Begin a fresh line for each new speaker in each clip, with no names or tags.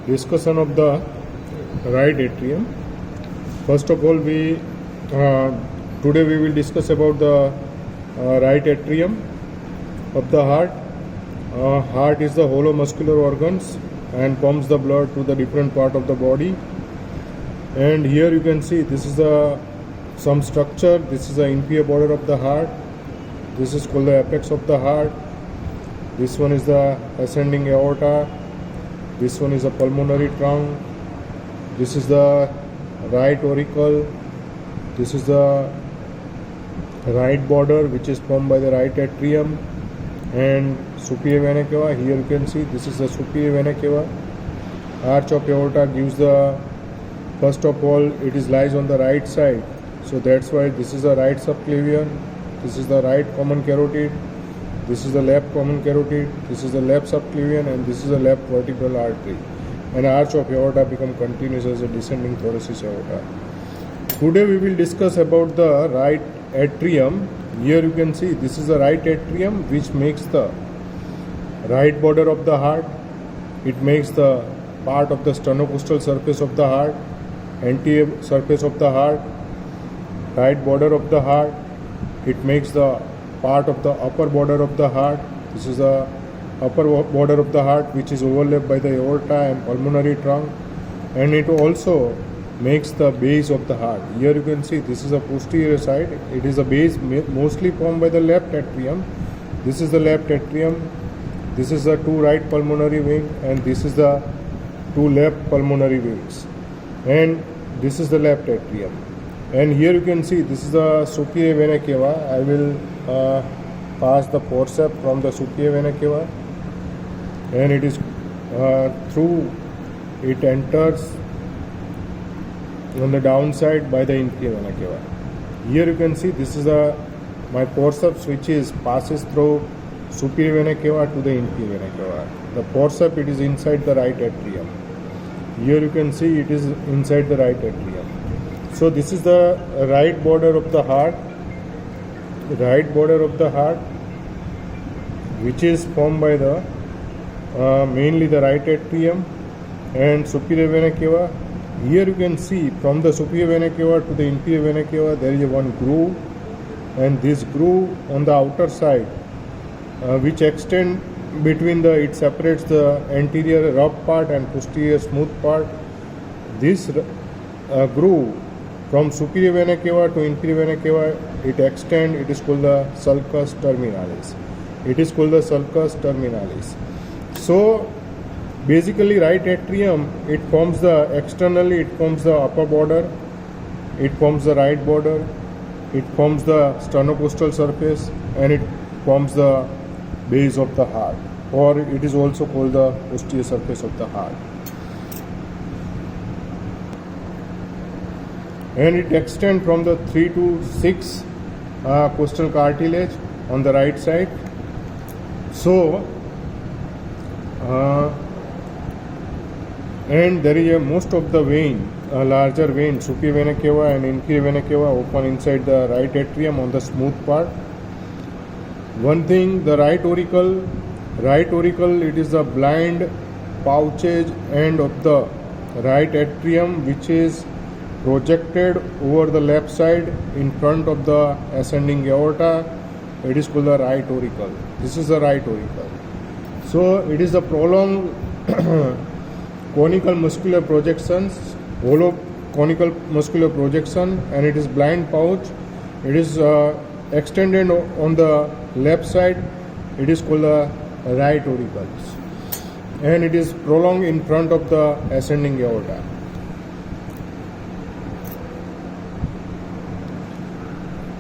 discussion of the right atrium. First of all, today we will discuss about the right atrium of the heart. Heart is the hollow muscular organs and pumps the blood to the different part of the body. And here you can see this is some structure. This is the inferior border of the heart. This is called the apex of the heart. This one is the ascending aorta. This one is a pulmonary trunk. This is the right auricle. This is the right border which is formed by the right atrium and superior vena cava. Here you can see this is the superior vena cava. Arch of aorta gives the, first of all, it is lies on the right side, so that's why this is the right subclavian. This is the right common carotid. This is the left common carotid. This is the left subclavian, and this is the left vertebral artery. And arch of aorta become continuous as a descending thoracic aorta. Today we will discuss about the right atrium. Here you can see this is the right atrium which makes the right border of the heart. It makes the part of the sternocostal surface of the heart, anterior surface of the heart, right border of the heart. It makes the part of the upper border of the heart. This is the upper border of the heart which is overlapped by the aorta and pulmonary trunk, and it also makes the base of the heart. Here you can see this is the posterior side. It is a base mostly formed by the left atrium. This is the left atrium. This is the two right pulmonary wing, and this is the two left pulmonary wings, and this is the left atrium. And here you can see this is the superior vena cava. I will pass the forceps from the superior vena cava, and it is through it enters on the downside by the inferior vena cava. Here you can see this is my forceps which is passes through superior vena cava to the inferior vena cava. The forceps, it is inside the right atrium. Here you can see it is inside the right atrium. So this is the right border of the heart. Right border of the heart which is formed by the mainly the right atrium and superior vena cava. Here you can see from the superior vena cava to the inferior vena cava there is one groove, and this groove on the outer side which extend between it separates the anterior rough part and posterior smooth part. This groove from superior vena cava to inferior vena cava, it extend. It is called the sulcus terminalis. It is called the sulcus terminalis. So basically right atrium, it forms the externally, it forms the upper border, it forms the right border, it forms the sternocostal surface, and it forms the base of the heart, or it is also called the posterior surface of the heart. And it extends from the 3 to 6 costal cartilage on the right side. So and there is most of the vein, larger vein, superior vena cava and inferior vena cava, open inside the right atrium on the smooth part. One thing, the right auricle, it is the blind pouchage end of the right atrium which is projected over the left side in front of the ascending aorta. It is called the right auricle. This is the right auricle. So it is a prolonged conical muscular projections, hollow conical muscular projection, and it is blind pouch. It is extended on the left side. It is called the right auricle, and it is prolonged in front of the ascending aorta.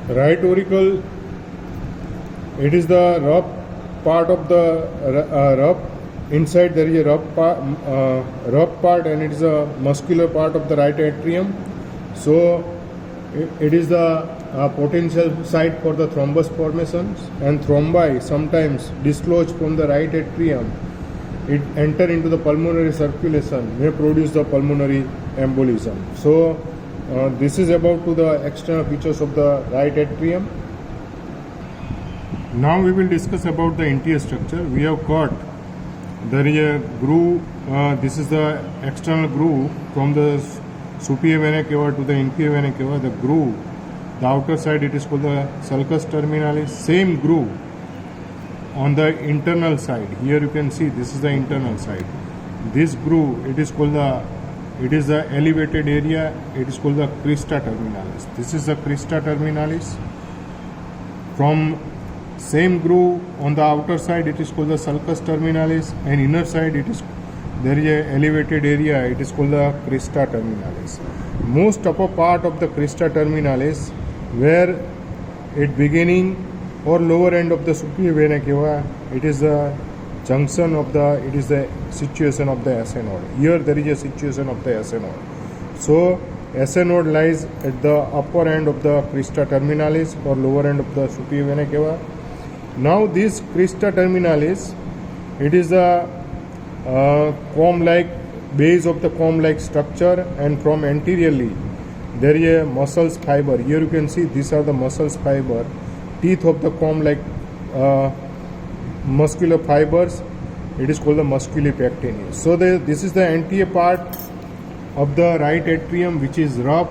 Right auricle, it is the rough part of the rough. Inside there is a rough part, and it is a muscular part of the right atrium. So it is the potential site for the thrombus formations, and thrombi sometimes dislodge from the right atrium. It enter into the pulmonary circulation, may produce the pulmonary embolism. So this is about to the external features of the right atrium. Now we will discuss about the interior structure. We have got There is a groove. This is the external groove from the superior vena cava to the inferior vena cava. The groove, the outer side, it is called the sulcus terminalis. Same groove on the internal side. Here you can see this is the internal side. This groove, it is the elevated area. It is called the crista terminalis. This is the crista terminalis. From same groove on the outer side, it is called the sulcus terminalis, and inner side there is a elevated area, it is called the crista terminalis. Most upper part of the crista terminalis, where at beginning or lower end of the superior vena cava, it is the junction of it is the situation of the SA node. Here there is a situation of the SA node. So SA node lies at the upper end of the crista terminalis or lower end of the superior vena cava. Now this crista terminalis, it is the comb-like base of the comb-like structure, and from anteriorly there is a muscles fiber. Here you can see these are the muscles fiber, teeth of the comb-like muscular fibers. It is called the musculi pectini. So this is the anterior part of the right atrium, which is rough,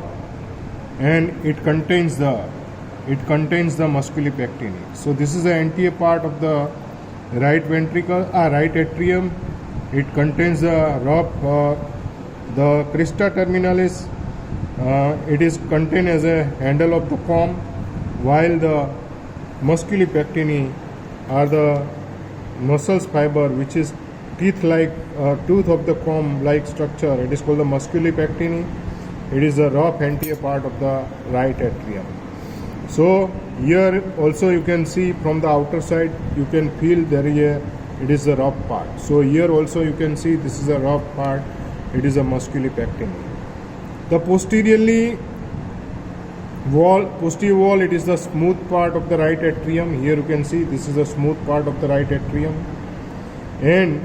and it contains the musculi pectini. So this is the anterior part of the right ventricle, right atrium. It contains the rough, the crista terminalis. It is contained as a handle of the comb, while the musculi pectini are the muscles fiber, which is teeth-like tooth of the comb-like structure. It is called the musculi pectini. It is the rough anterior part of the right atrium. So here also you can see from the outer side, you can feel it is a rough part. So here also you can see this is a rough part. It is a musculi pectini. The posterior wall, it is the smooth part of the right atrium. Here you can see this is the smooth part of the right atrium, and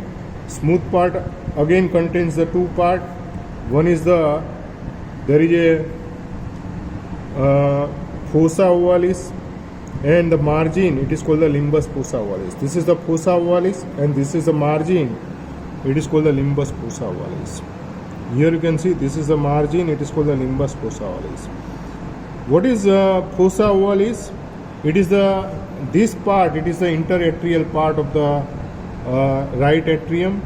smooth part again contains the two part. One is there is a fossa ovalis, and the margin, it is called the limbus fossa ovalis. This is the fossa ovalis, and this is the margin, it is called the limbus fossa ovalis. Here you can see this is the margin, it is called the limbus fossa ovalis. What is fossa ovalis? It is this part, it is the interatrial part of the right atrium,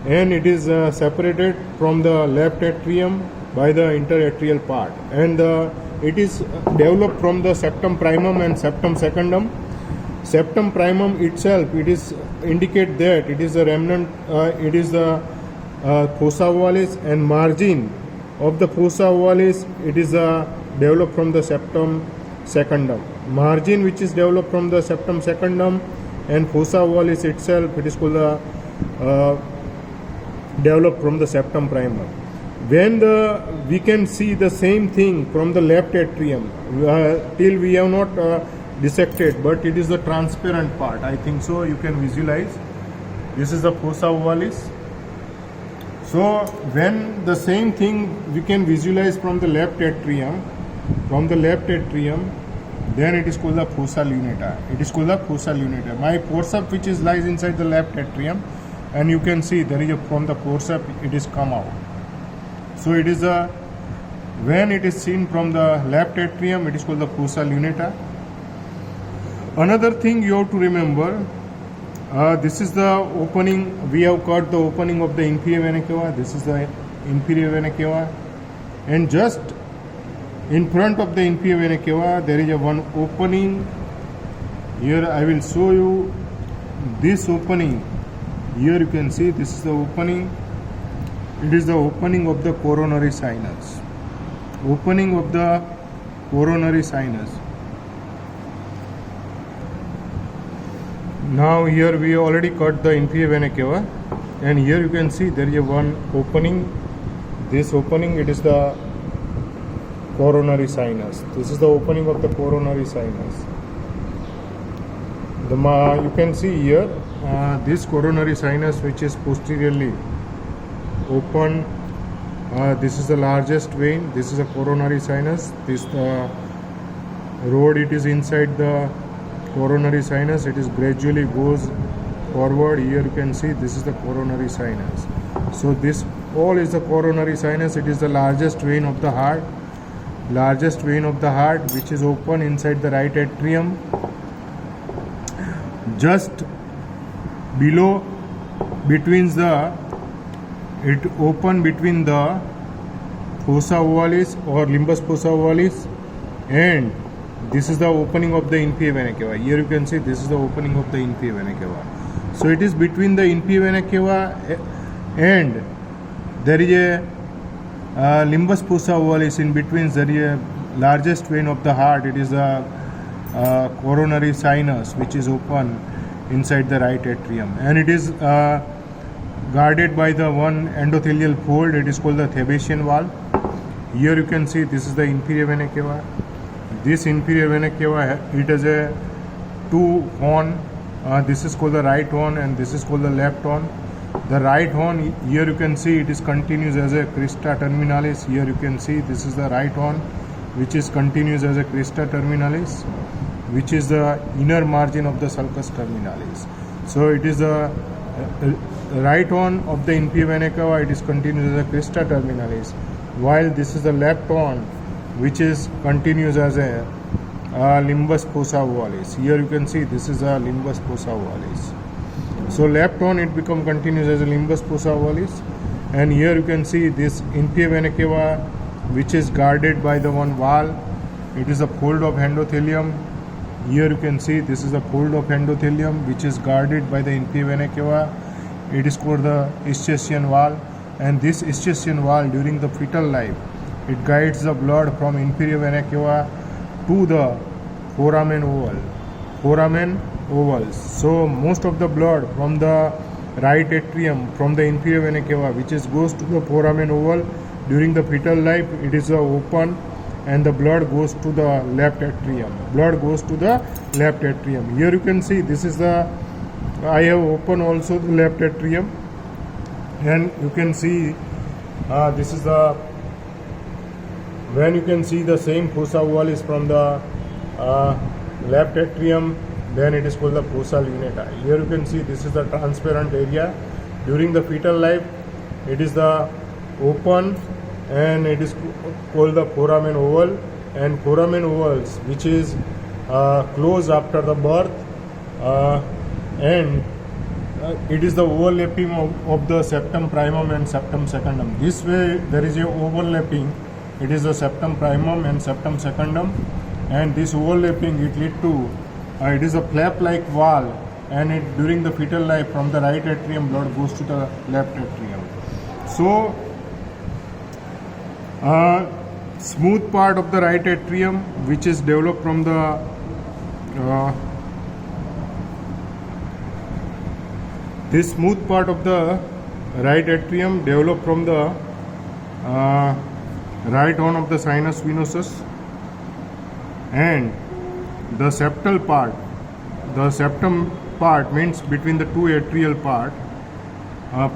and it is separated from the left atrium by the interatrial part, and it is developed from the septum primum and septum secundum. Septum primum itself, it is indicate that it is a remnant, it is the fossa ovalis, and margin of the fossa ovalis, it is developed from the septum secundum. Margin which is developed from the septum secundum, and fossa ovalis itself, it is called developed from the septum primum. When we can see the same thing from the left atrium, till we have not dissected, but it is the transparent part, I think so, you can visualize. This is the fossa ovalis. So when the same thing we can visualize from the left atrium, then it is called the fossa lunata. It is called the fossa lunata. My forceps which lies inside the left atrium, and you can see there is from the forceps it is come out. So it is when it is seen from the left atrium, it is called the fossa lunata. Another thing you have to remember, this is the opening. We have cut the opening of the inferior vena cava. This is the inferior vena cava, and just in front of the inferior vena cava there is one opening. Here I will show you this opening. Here you can see this is the opening. It is the opening of the coronary sinus. Opening of the coronary sinus. Now here we already cut the inferior vena cava, and here you can see there is one opening. This opening, it is the coronary sinus. This is the opening of the coronary sinus. You can see here this coronary sinus, which is posteriorly open. This is the largest vein. This is a coronary sinus. This road, it is inside the coronary sinus. It is gradually goes forward. Here you can see this is the coronary sinus. So this all is the coronary sinus. It is the largest vein of the heart, which is open inside the right atrium, just below, between the fossa ovalis or limbus fossa ovalis, and this is the opening of the inferior vena cava. Here you can see this is the opening of the inferior vena cava. So it is between the inferior vena cava and there is a limbus fossa ovalis. In between there is a largest vein of the heart. It is the coronary sinus, which is open inside the right atrium, and it is guarded by the one endothelial fold. It is called the Thebesian valve. Here you can see this is the inferior vena cava. This inferior vena cava, it has a two horn. This is called the right horn and this is called the left horn. The right horn, here you can see it is continuous as a crista terminalis. Here you can see this is the right horn, which is continuous as a crista terminalis, which is the inner margin of the sulcus terminalis. So it is the right horn of the inferior vena cava. It is continuous as a crista terminalis, while this is the left horn, which is continuous as a limbus fossa ovalis. Here you can see this is a limbus fossa ovalis. So left horn it become continuous as a limbus fossa ovalis, and here you can see this inferior vena cava, which is guarded by the one valve. It is a fold of endothelium. Here you can see this is a fold of endothelium which is guarded by the inferior vena cava. It is called the Eustachian valve, and this Eustachian valve during the fetal life, it guides the blood from inferior vena cava to the foramen ovals. So most of the blood from the right atrium, from the inferior vena cava, which goes to the foramen oval during the fetal life, it is open, and the blood goes to the left atrium. Here you can see this is the, I have opened also the left atrium, and you can see this is the, when you can see the same fossa ovalis from the left atrium, then it is called the fossa lunata. Here you can see this is the transparent area. During the fetal life, it is the open, and it is called the foramen oval, and foramen ovals, which is closed after the birth, and it is the overlapping of the septum primum and septum secundum. This way there is a overlapping. It is the septum primum and septum secundum, and this overlapping it lead to it is a flap-like valve, and it during the fetal life from the right atrium blood goes to the left atrium. So smooth part of the right atrium, which is developed from the this smooth part of the right atrium developed from the right horn of the sinus venosus, and the septal part, the septum part means between the two atrial part,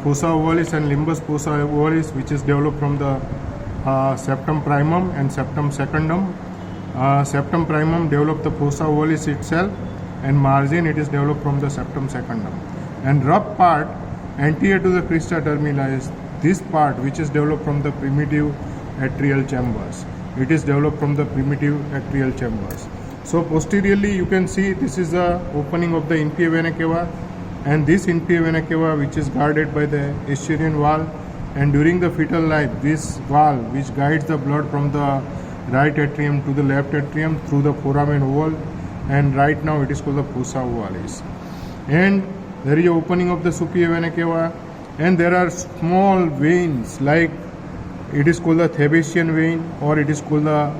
fossa ovalis and limbus fossa ovalis, which is developed from the septum primum and septum secundum. Septum primum develop the fossa ovalis itself, and margin it is developed from the septum secundum. And rough part anterior to the crista terminalis, this part which is developed from the primitive atrial chambers. It is developed from the primitive atrial chambers. So posteriorly you can see this is the opening of the inferior vena cava, and this inferior vena cava which is guarded by the Eustachian valve, and during the fetal life this valve which guides the blood from the right atrium to the left atrium through the foramen oval, and right now it is called the fossa ovalis. And there is a opening of the superior vena cava, and there are small veins like it is called the Thebesian vein, or it is called the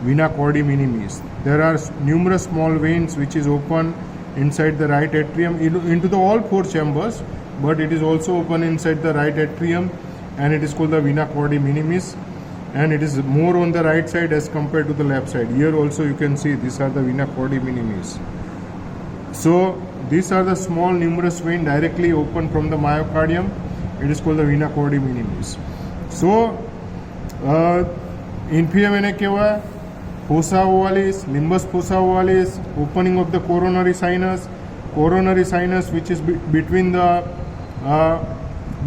vena cava minimis. There are numerous small veins which is open inside the right atrium into the all four chambers, but it is also open inside the right atrium, and it is called the vena cava minimis, and it is more on the right side as compared to the left side. Here also you can see these are the vena cava minimis. So these are the small numerous veins directly open from the myocardium. It is called the vena cava minimis. So inferior vena cava, fossa ovalis, limbus fossa ovalis, opening of the coronary sinus, coronary sinus, which is between the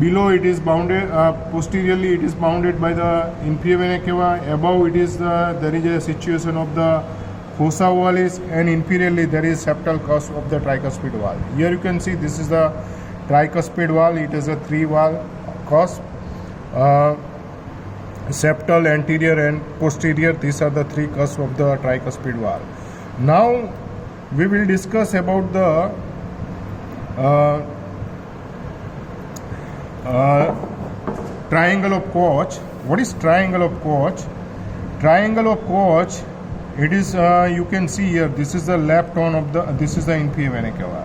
below it is bounded, posteriorly it is bounded by the inferior vena cava. Above it is there is a situation of the fossa ovalis, and inferiorly there is septal cusp of the tricuspid valve. Here you can see this is the tricuspid valve. It is a 3-valve cusp. Septal, anterior and posterior, these are the 3 cusps of the tricuspid valve. Now we will discuss about the triangle of Koch. What is triangle of Koch? Triangle of Koch, it is you can see here, this is the left horn of the, this is the inferior vena cava.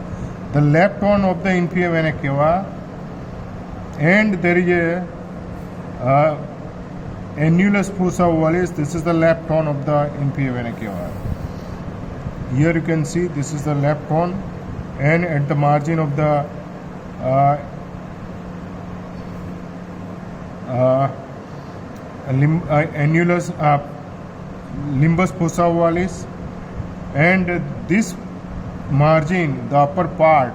The left horn of the inferior vena cava, and there is a annulus fossa ovalis. This is the left horn of the inferior vena cava. Here you can see this is the left horn, and at the margin of the annulus limbus fossa ovalis, and this margin, the upper part,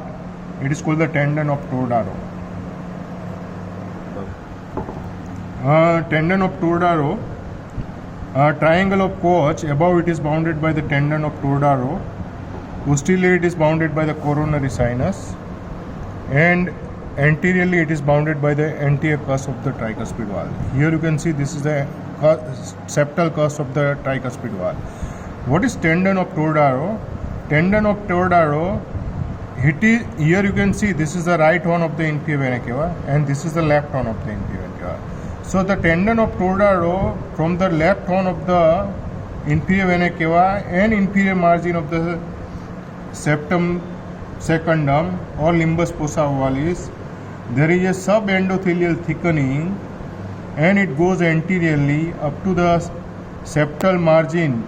it is called the tendon of Tordaro. Tendon of Tordaro, triangle of Koch, above it is bounded by the tendon of Tordaro, posteriorly it is bounded by the coronary sinus, and anteriorly it is bounded by the anterior cusp of the tricuspid valve. Here you can see this is the septal cusp of the tricuspid valve. What is tendon of Tordaro? Tendon of Tordaro, it is, here you can see this is the right horn of the inferior vena cava, and this is the left horn of the inferior vena cava. So the tendon of Tordaro, from the left horn of the inferior vena cava and inferior margin of the septum secundum or limbus fossa ovalis, there is a subendothelial thickening, and it goes anteriorly up to the septal margin,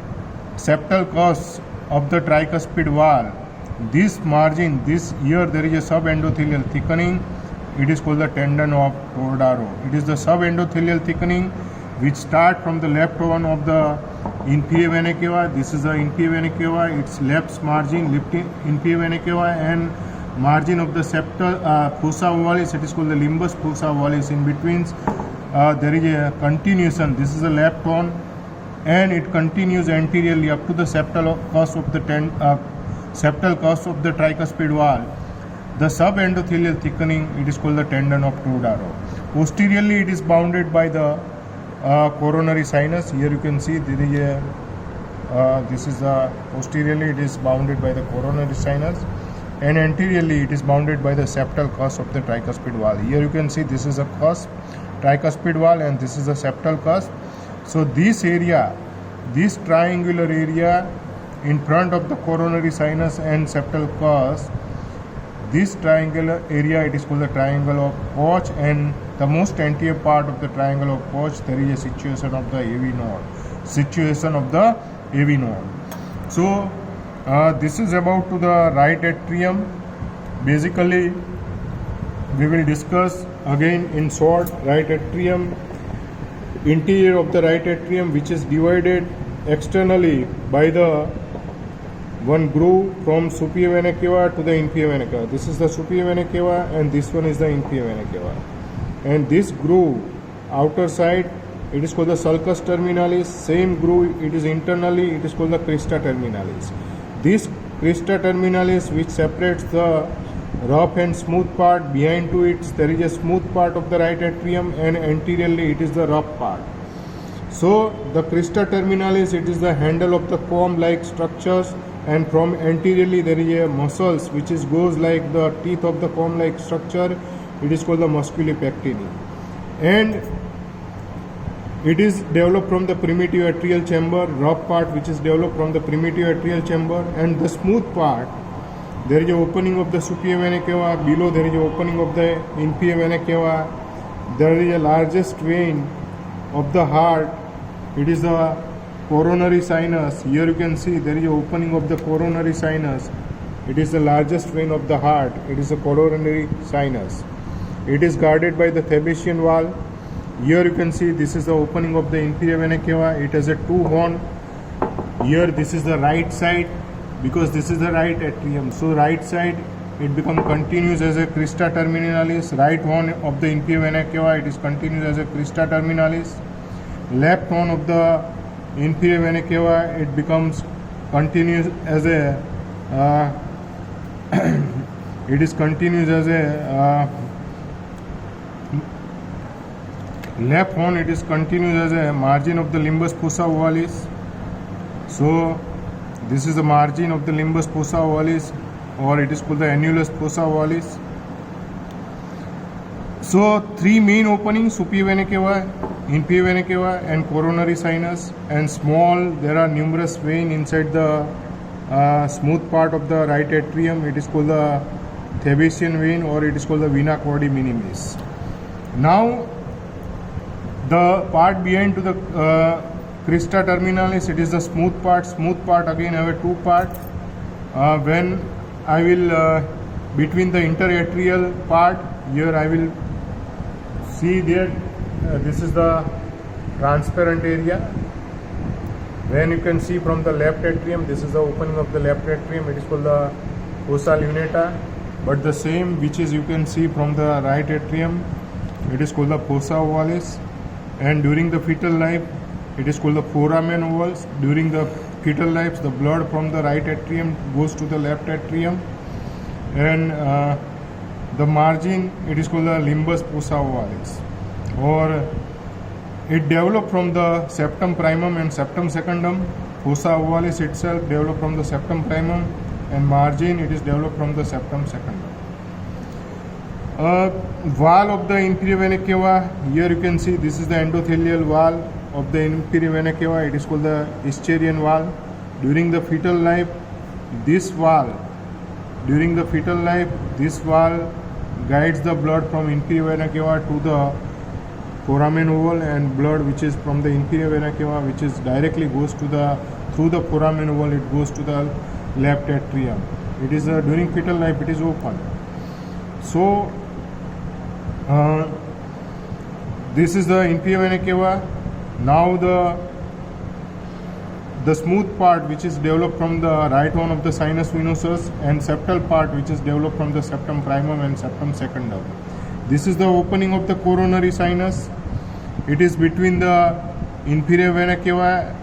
septal cusp of the tricuspid valve. This margin, this here there is a subendothelial thickening. It is called the tendon of Tordaro. It is the subendothelial thickening which start from the left horn of the inferior vena cava. This is the inferior vena cava, its left margin, left inferior vena cava, and margin of the septal fossa ovalis, it is called the limbus fossa ovalis. In between there is a continuation. This is the left horn, and it continues anteriorly up to the septal cusp of the septal cusp of the tricuspid valve. The subendothelial thickening, it is called the tendon of Tordaro. Posteriorly it is bounded by the coronary sinus. Here you can see there is a this is the posteriorly it is bounded by the coronary sinus, and anteriorly it is bounded by the septal cusp of the tricuspid valve. Here you can see this is a cusp, tricuspid valve, and this is a septal cusp. So this area, this triangular area in front of the coronary sinus and septal cusp, this triangular area, it is called the triangle of Koch, and the most anterior part of the triangle of Koch, there is a situation of the AV node. So this is about to the right atrium. Basically we will discuss again in short right atrium, interior of the right atrium, which is divided externally by the one groove from superior vena cava to the inferior vena cava. This is the superior vena cava, and this one is the inferior vena cava. And this groove outer side, it is called the sulcus terminalis. Same groove, it is internally, it is called the crista terminalis. This crista terminalis, which separates the rough and smooth part, behind to it there is a smooth part of the right atrium, and anteriorly it is the rough part. So the crista terminalis, it is the handle of the comb like structures, and from anteriorly there is a muscles which is goes like the teeth of the comb like structure. It is called the musculi pectini, and it is developed from the primitive atrial chamber, rough part which is developed from the primitive atrial chamber, and the smooth part, there is a opening of the superior vena cava, below there is a opening of the inferior vena cava. There is a largest vein of the heart, it is the coronary sinus. Here you can see there is a opening of the coronary sinus. It is the largest vein of the heart, it is the coronary sinus. It is guarded by the Thebesian valve. Here you can see this is the opening of the inferior vena cava. It has a 2 horn. Here this is the right side, because this is the right atrium. So right side it becomes continuous as a crista terminalis. Right horn of the inferior vena cava, it is continuous as a crista terminalis. Left horn of the inferior vena cava, it becomes continuous as a it is continuous as a left horn, it is continuous as a margin of the limbus fossa ovalis. So this is the margin of the limbus fossa ovalis, or it is called the annulus fossa ovalis. So three main openings: superior vena cava, inferior vena cava, and coronary sinus. And small, there are numerous veins inside the smooth part of the right atrium. It is called the Thebesian vein, or it is called the vena cava minimis. Now the part behind to the crista terminalis, it is the smooth part. Smooth part again have a two part. When I will between the interatrial part, here I will see there this is the transparent area. When you can see from the left atrium, this is the opening of the left atrium, it is called the fossa lunata. But the same which is you can see from the right atrium, it is called the fossa ovalis. And during the fetal life, it is called the foramen ovals. During the fetal life, the blood from the right atrium goes to the left atrium, and the margin, it is called the limbus fossa ovalis, or it developed from the septum primum and septum secundum. Fossa ovalis itself developed from the septum primum, and margin, it is developed from the septum secundum. Wall of the inferior vena cava, here you can see this is the endothelial wall of the inferior vena cava. It is called the Escherian wall. During the fetal life, this wall guides the blood from inferior vena cava to the foramen oval, and blood which is from the inferior vena cava, which is directly goes to the through the foramen oval, it goes to the left atrium. It is during fetal life, it is open. So this is the inferior vena cava. Now the smooth part which is developed from the right horn of the sinus venosus, and septal part which is developed from the septum primum and septum secundum. This is the opening of the coronary sinus. It is between the inferior vena cava,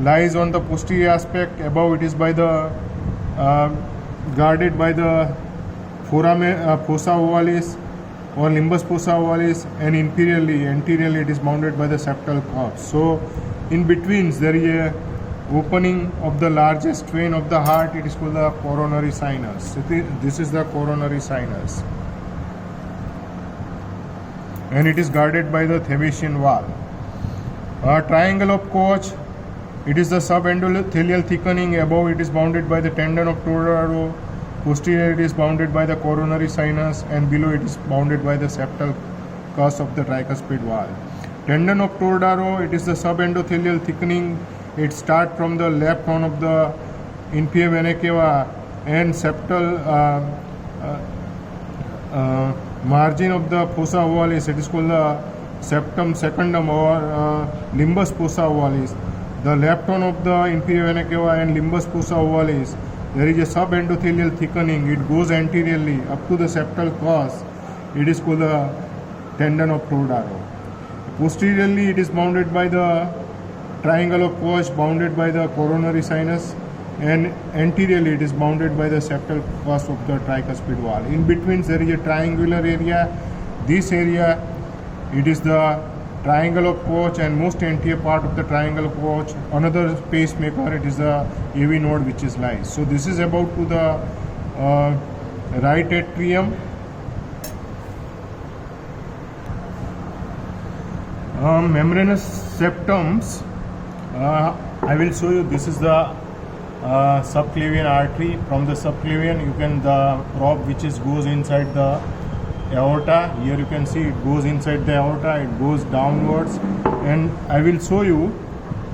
lies on the posterior aspect. Above it is by the guarded by the foramen fossa ovalis or limbus fossa ovalis, and anteriorly it is bounded by the septal corpus. So in between there is a opening of the largest vein of the heart. It is called the coronary sinus. This is the coronary sinus, and it is guarded by the Thebesian wall. Triangle of Koch, it is the subendothelial thickening. Above it is bounded by the tendon of Toradaro. Posterior it is bounded by the coronary sinus, and below it is bounded by the septal cusp of the tricuspid wall. Tendon of Toradaro, it is the subendothelial thickening. It starts from the left horn of the inferior vena cava, and septal margin of the fossa ovalis, it is called the septum secundum or limbus fossa ovalis. The left horn of the inferior vena cava and limbus fossa ovalis, there is a subendothelial thickening. It goes anteriorly up to the septal cusp. It is called the tendon of Toradaro. Posteriorly, it is bounded by the triangle of Koch, bounded by the coronary sinus, and anteriorly it is bounded by the septal cusp of the tricuspid wall. In between, there is a triangular area. This area, it is the triangle of Koch, and most anterior part of the triangle of Koch. Another pacemaker, it is the AV node which is lies. So this is about to the right atrium. Membranous septums, I will show you. This is the subclavian artery. From the subclavian, you can the probe which is goes inside the aorta. Here you can see it goes inside the aorta. It goes downwards, and I will show you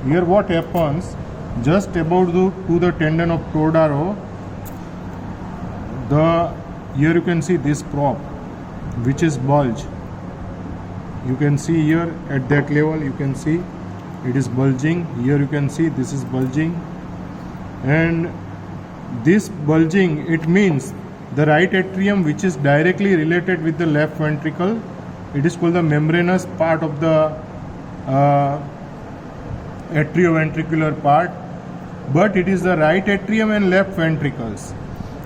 here what happens just about to the tendon of Toradaro. Here you can see this probe which is bulge. You can see here at that level, you can see it is bulging. Here you can see this is bulging, and this bulging, it means the right atrium which is directly related with the left ventricle. It is called the membranous part of the atrioventricular part, but it is the right atrium and left ventricles.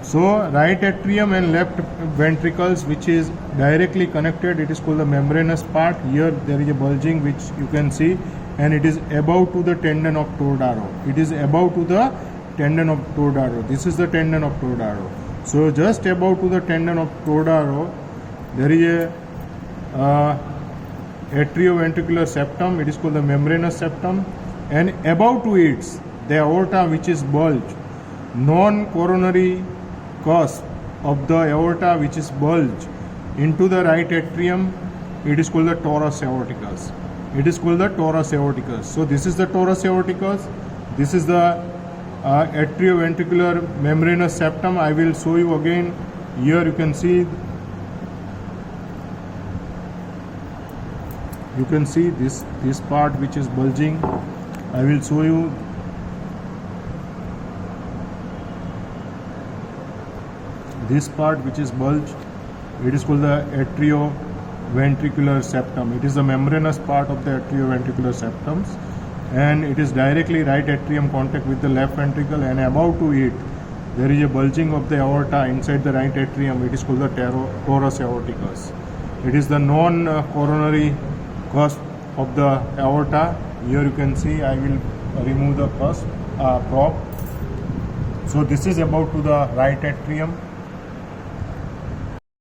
So right atrium and left ventricles which is directly connected, it is called the membranous part. Here there is a bulging which you can see, and it is above to the tendon of Torodaro. It is above to the tendon of Torodaro. This is the tendon of Torodaro. So just above to the tendon of Torodaro, there is a atrioventricular septum. It is called the membranous septum, and above to it the aorta which is bulged, non-coronary cusp of the aorta which is bulged into the right atrium. It is called the torus aorticus. It is called the torus aorticus. So this is the torus aorticus. This is the atrioventricular membranous septum. I will show you again. Here you can see. You can see this part which is bulging. I will show you. This part which is bulged, it is called the atrioventricular septum. It is the membranous part of the atrioventricular septums, and it is directly right atrium contact with the left ventricle, and above to it there is a bulging of the aorta inside the right atrium. It is called the torus aorticus. It is the non-coronary cusp of the aorta. Here you can see. I will remove the cusp prop. So this is about to the right atrium.